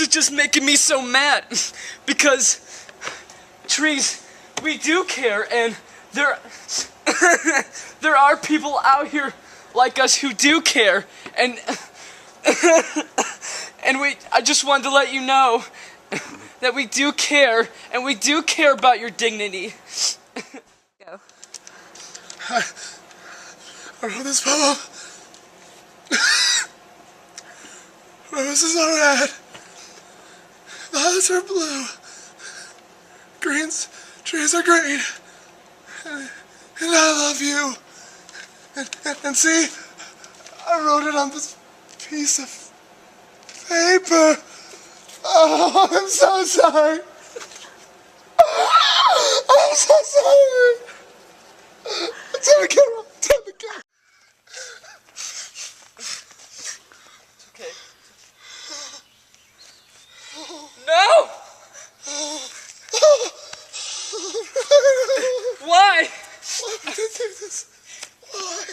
is just making me so mad. Because, trees, we do care, and there are people out here like us who do care, and I just wanted to let you know that we do care, and we do care about your dignity. Go. I wrote this poem. Roses are red, violets are blue, trees are green, and I love you. And see, I wrote it on this piece of paper. Oh, I'm so sorry. I'm so sorry. Turn the camera. Turn the camera. It's okay. No! Why? Why did I do this? Why?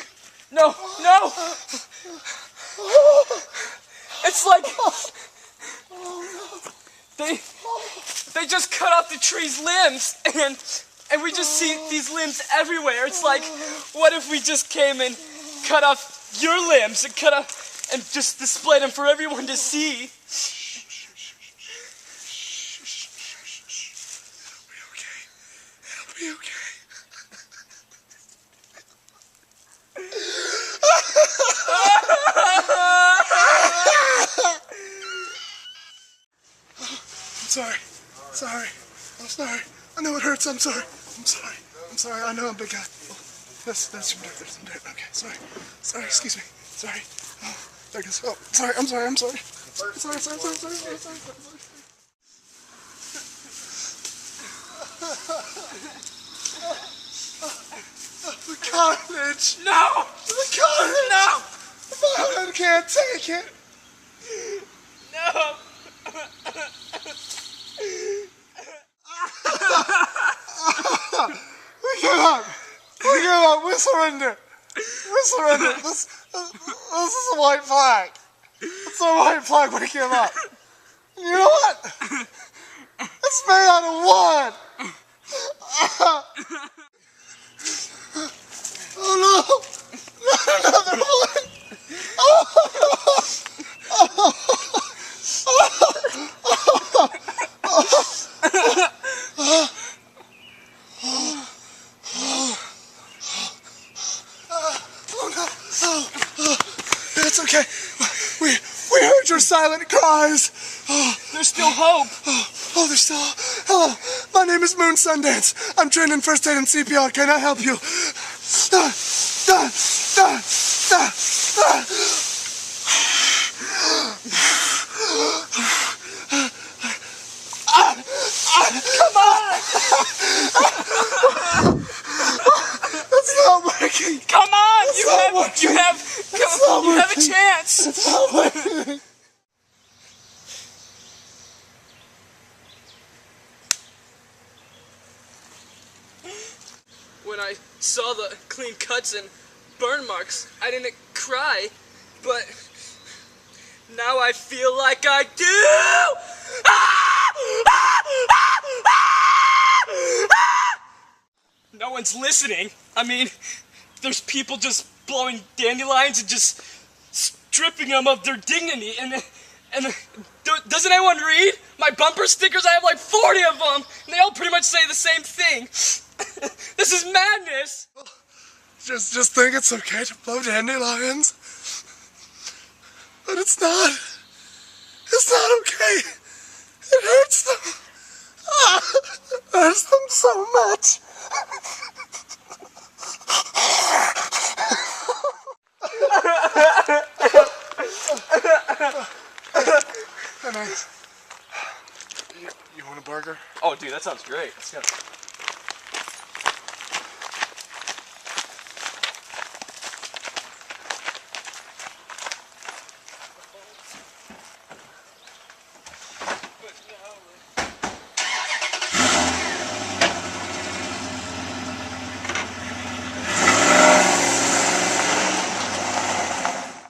No, no! It's like they just cut off the tree's limbs, and we just see these limbs everywhere. It's like, what if we just came and cut off your limbs and just displayed them for everyone to see? It'll be okay. I'm sorry. I know it hurts. I'm sorry. I know I'm a big guy. Oh, that's some dirt. There's some dirt. Okay, sorry. Excuse me. Sorry. Oh, there it goes. Oh, sorry. I'm sorry. Sorry. The carnage. No! The carnage. No! I can't take it. No! We give up. We surrender. This is a white flag. It's a white flag. We give up. You know what? It's made out of wood. Oh no! Not another one. It's okay. We heard your silent cries. There's still hope. There's still. Hello, my name is Moon Sundance. I'm trained in first aid and CPR. Can I help you? Come on! It's not working. Come on! It's You have a chance. It's not working. When I saw the clean cuts and burn marks, I didn't cry, but now I feel like I do! No one's listening. I mean, there's people just blowing dandelions and just stripping them of their dignity, and doesn't anyone read? My bumper stickers, I have like 40 of them, and they all pretty much say the same thing. This is madness! Just think it's okay to blow dandelions. But it's not. It's not okay. It hurts them. It hurts them so much. Nice. You want a burger? Oh, dude, that sounds great. Let's go.